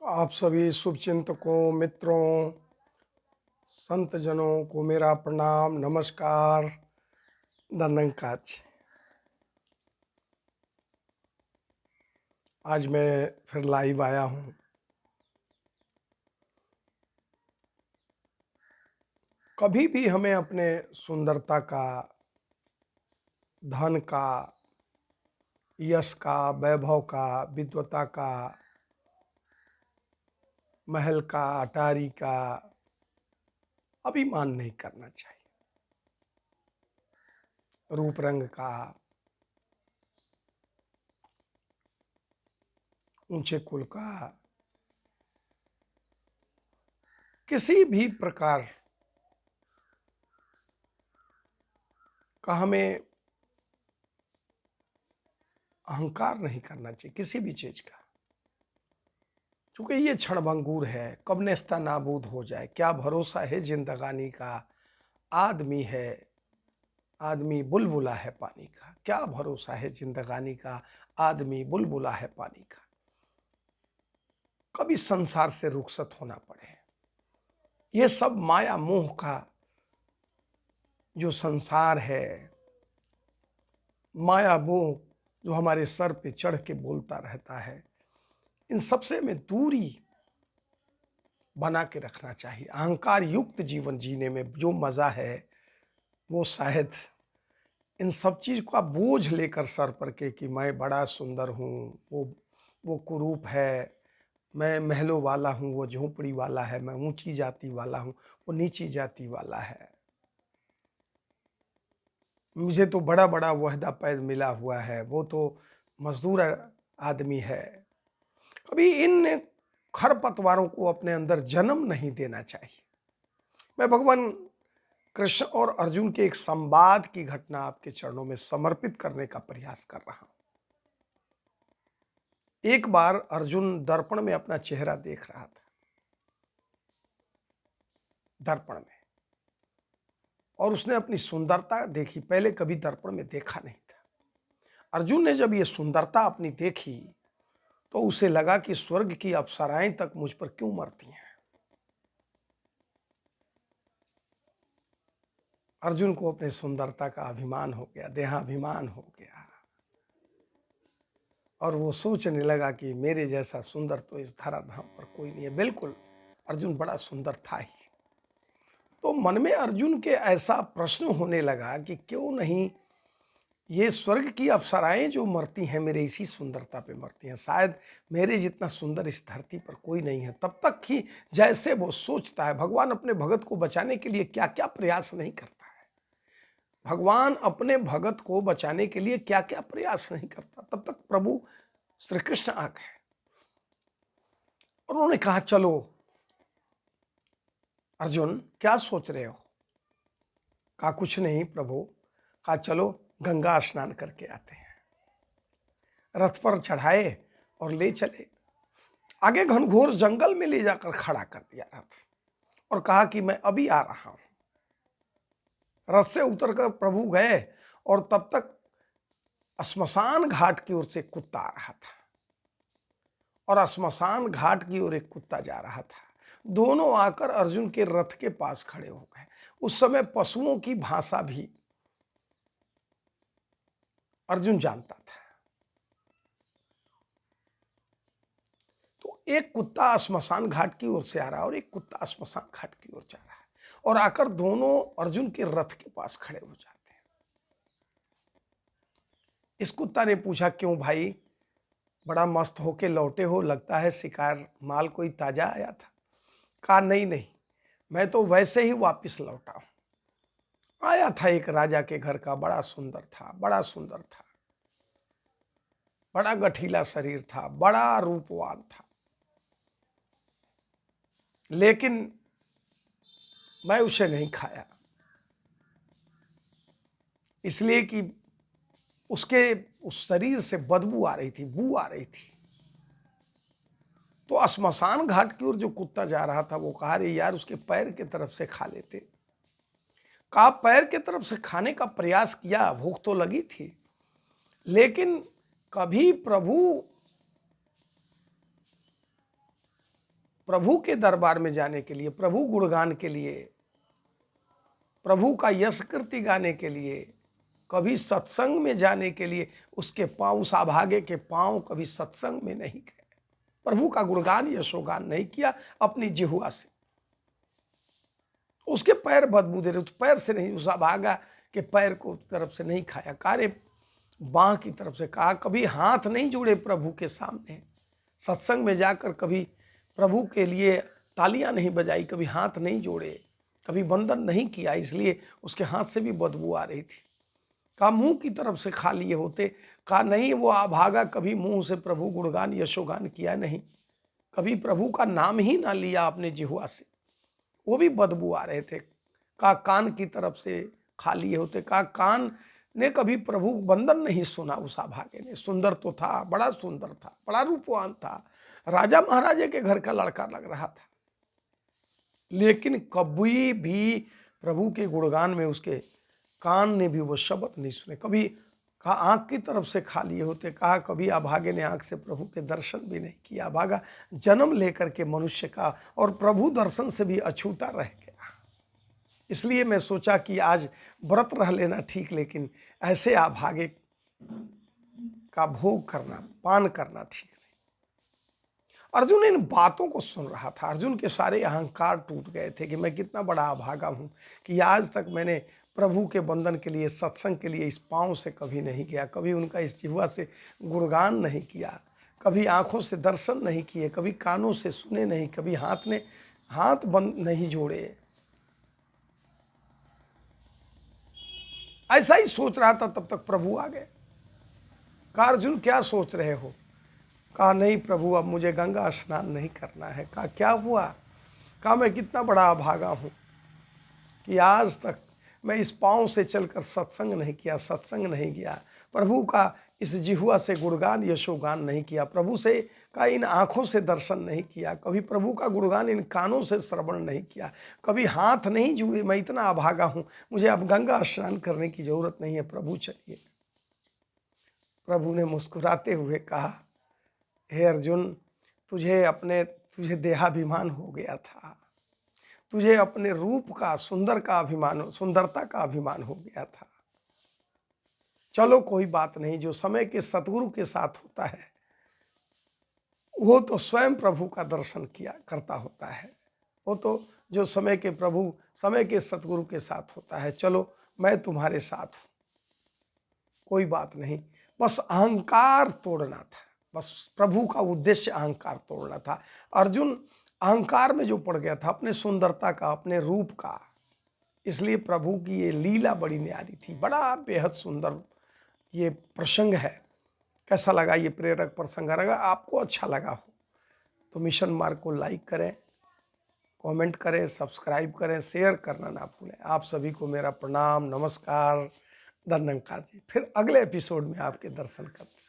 आप सभी शुभचिंतकों, मित्रों, संतजनों को मेरा प्रणाम, नमस्कार, दंडवत। आज मैं फिर लाइव आया हूँ। कभी भी हमें अपने सुंदरता का, धन का, यश का, वैभव का, विद्वता का, महल का, अटारी का अभिमान नहीं करना चाहिए। रूप रंग का, ऊंचे कुल का, किसी भी प्रकार का हमें अहंकार नहीं करना चाहिए किसी भी चीज का, क्योंकि ये क्षणभंगुर है। कब नेस्ता नाबूद हो जाए, क्या भरोसा है जिंदगानी का। आदमी है, आदमी बुलबुला है पानी का। क्या भरोसा है जिंदगानी का, आदमी बुलबुला है पानी का। कभी संसार से रुखसत होना पड़े। ये सब माया मोह का जो संसार है, माया मोह जो हमारे सर पे चढ़ के बोलता रहता है, इन सबसे में दूरी बना के रखना चाहिए। अहंकार युक्त जीवन जीने में जो मजा है वो शायद इन सब चीज का बोझ लेकर सर पर के कि मैं बड़ा सुंदर हूँ, वो कुरूप है, मैं महलों वाला हूँ, वो झोपड़ी वाला है, मैं ऊंची जाति वाला हूँ, वो नीची जाति वाला है, मुझे तो बड़ा बड़ा वहदा पैद मिला हुआ है, वो तो मजदूर आदमी है। कभी इन खरपतवारों को अपने अंदर जन्म नहीं देना चाहिए। मैं भगवान कृष्ण और अर्जुन के एक संवाद की घटना आपके चरणों में समर्पित करने का प्रयास कर रहा हूं। एक बार अर्जुन दर्पण में अपना चेहरा देख रहा था, दर्पण में, और उसने अपनी सुंदरता देखी। पहले कभी दर्पण में देखा नहीं था। अर्जुन ने जब ये सुंदरता अपनी देखी तो उसे लगा कि स्वर्ग की अप्सराएं तक मुझ पर क्यों मरती हैं। अर्जुन को अपने सुंदरता का अभिमान हो गया, देहाभिमान हो गया, और वो सोचने लगा कि मेरे जैसा सुंदर तो इस धराधाम पर कोई नहीं है। बिल्कुल अर्जुन बड़ा सुंदर था ही। तो मन में अर्जुन के ऐसा प्रश्न होने लगा कि क्यों नहीं ये स्वर्ग की अप्सराएं जो मरती हैं मेरे इसी सुंदरता पे मरती हैं। शायद मेरे जितना सुंदर इस धरती पर कोई नहीं है। तब तक ही जैसे वो सोचता है, भगवान अपने भगत को बचाने के लिए क्या क्या प्रयास नहीं करता है। भगवान अपने भगत को बचाने के लिए क्या क्या प्रयास नहीं करता। तब तक प्रभु श्री कृष्ण आ गए और उन्होंने कहा, चलो अर्जुन क्या सोच रहे हो। कहा कुछ नहीं प्रभु। कहा चलो गंगा स्नान करके आते हैं। रथ पर चढ़ाए और ले चले। आगे घनघोर जंगल में ले जाकर खड़ा कर दिया रथ और कहा कि मैं अभी आ रहा हूं। रथ से उतरकर प्रभु गए और तब तक श्मशान घाट की ओर से कुत्ता आ रहा था और श्मशान घाट की ओर एक कुत्ता जा रहा था। दोनों आकर अर्जुन के रथ के पास खड़े हो गए। उस समय पशुओं की भाषा भी अर्जुन जानता था। तो एक कुत्ता श्मशान घाट की ओर से आ रहा है और एक कुत्ता श्मशान घाट की ओर जा रहा है, और आकर दोनों अर्जुन के रथ के पास खड़े हो जाते हैं। इस कुत्ता ने पूछा, क्यों भाई, बड़ा मस्त होके लौटे हो, लगता है शिकार माल कोई ताजा आया था। कहा नहीं नहीं, मैं तो वैसे ही वापस लौटा हूं। आया था एक राजा के घर का, बड़ा सुंदर था, बड़ा सुंदर था, बड़ा गठीला शरीर था, बड़ा रूपवान था, लेकिन मैं उसे नहीं खाया, इसलिए कि उसके उस शरीर से बदबू आ रही थी, बू आ रही थी। तो श्मशान घाट की ओर जो कुत्ता जा रहा था वो कहा, रे यार उसके पैर की तरफ से खा लेते। कहा पैर की तरफ से खाने का प्रयास किया, भूख तो लगी थी, लेकिन कभी प्रभु प्रभु के दरबार में जाने के लिए, प्रभु गुणगान के लिए, प्रभु का यश कीर्ति गाने के लिए, कभी सत्संग में जाने के लिए उसके पांव, उस अभागे के पांव कभी सत्संग में नहीं गए, प्रभु का गुणगान यशोगान नहीं किया अपनी जिह्वा से। उसके पैर बदबू दे रहे, उस पैर से नहीं, उस अभागा के पैर को तरफ से नहीं खाया, कारे बाह की तरफ से कहा, कभी हाथ नहीं जोड़े प्रभु के सामने, सत्संग में जाकर कभी प्रभु के लिए तालियां नहीं बजाई, कभी हाथ नहीं जोड़े, कभी बंधन नहीं किया, इसलिए उसके हाथ से भी बदबू आ रही थी। कहा मुंह की तरफ से खा लिए होते, कहा नहीं, वो अभागा कभी मुंह से प्रभु गुणगान यशोगान किया नहीं, कभी प्रभु का नाम ही ना लिया अपने जिह्वा से, वो भी बदबू आ रहे थे। कहा कान की तरफ से खा लिए होते, कहा कान ने कभी प्रभु बंदन नहीं सुना उस अभागे ने। सुंदर तो था, बड़ा सुंदर था, बड़ा रूपवान था, राजा महाराजे के घर का लड़का लग रहा था, लेकिन कभी भी प्रभु के गुणगान में उसके कान ने भी वो शब्द नहीं सुने। कभी कहा आंख की तरफ से खा लिए होते, कहा कभी अभागे ने आंख से प्रभु के दर्शन भी नहीं किया। अभागा जन्म लेकर के मनुष्य का और प्रभु दर्शन से भी अछूता रह गया। इसलिए मैं सोचा कि आज व्रत रह लेना ठीक, लेकिन ऐसे अभागे का भोग करना, पान करना ठीक नहीं। अर्जुन इन बातों को सुन रहा था, अर्जुन के सारे अहंकार टूट गए थे कि मैं कितना बड़ा अभागा हूं कि आज तक मैंने प्रभु के बंधन के लिए, सत्संग के लिए इस पांव से कभी नहीं गया, कभी उनका इस जिह्वा से गुणगान नहीं किया, कभी आंखों से दर्शन नहीं किए, कभी कानों से सुने नहीं, कभी हाथ बंद नहीं जोड़े। ऐसा ही सोच रहा था, तब तक प्रभु आ गए। कहा अर्जुन क्या सोच रहे हो? कहा नहीं प्रभु, अब मुझे गंगा स्नान नहीं करना है। कहा क्या हुआ? कहा मैं कितना बड़ा अभागा हूँ कि आज तक मैं इस पाँव से चलकर सत्संग नहीं किया, सत्संग नहीं किया, प्रभु का इस जिह्वा से गुणगान यशोगान नहीं किया, प्रभु से का इन आँखों से दर्शन नहीं किया, कभी प्रभु का गुणगान इन कानों से श्रवण नहीं किया, कभी हाथ नहीं जुड़े। मैं इतना अभागा हूँ, मुझे अब गंगा स्नान करने की जरूरत नहीं है, प्रभु चलिए। प्रभु ने मुस्कुराते हुए कहा, हे अर्जुन, तुझे देहाभिमान हो गया था, तुझे अपने रूप का, सुंदरता का अभिमान हो गया था। चलो कोई बात नहीं, जो समय के सतगुरु के साथ होता है वो तो स्वयं प्रभु का दर्शन किया करता होता है, वो तो जो समय के प्रभु, समय के सतगुरु के साथ होता है। चलो मैं तुम्हारे साथ हूँ, कोई बात नहीं, बस अहंकार तोड़ना था, बस प्रभु का उद्देश्य अहंकार तोड़ना था। अर्जुन अहंकार में जो पड़ गया था अपने सुंदरता का, अपने रूप का, इसलिए प्रभु की ये लीला बड़ी न्यारी थी, बड़ा बेहद सुंदर ये प्रसंग है। कैसा लगा ये प्रेरक प्रसंग? अगर आपको अच्छा लगा हो तो मिशन मार्ग को लाइक करें, कमेंट करें, सब्सक्राइब करें, शेयर करना ना भूलें। आप सभी को मेरा प्रणाम, नमस्कार, धन्यवाद जी। फिर अगले एपिसोड में आपके दर्शन करते हैं।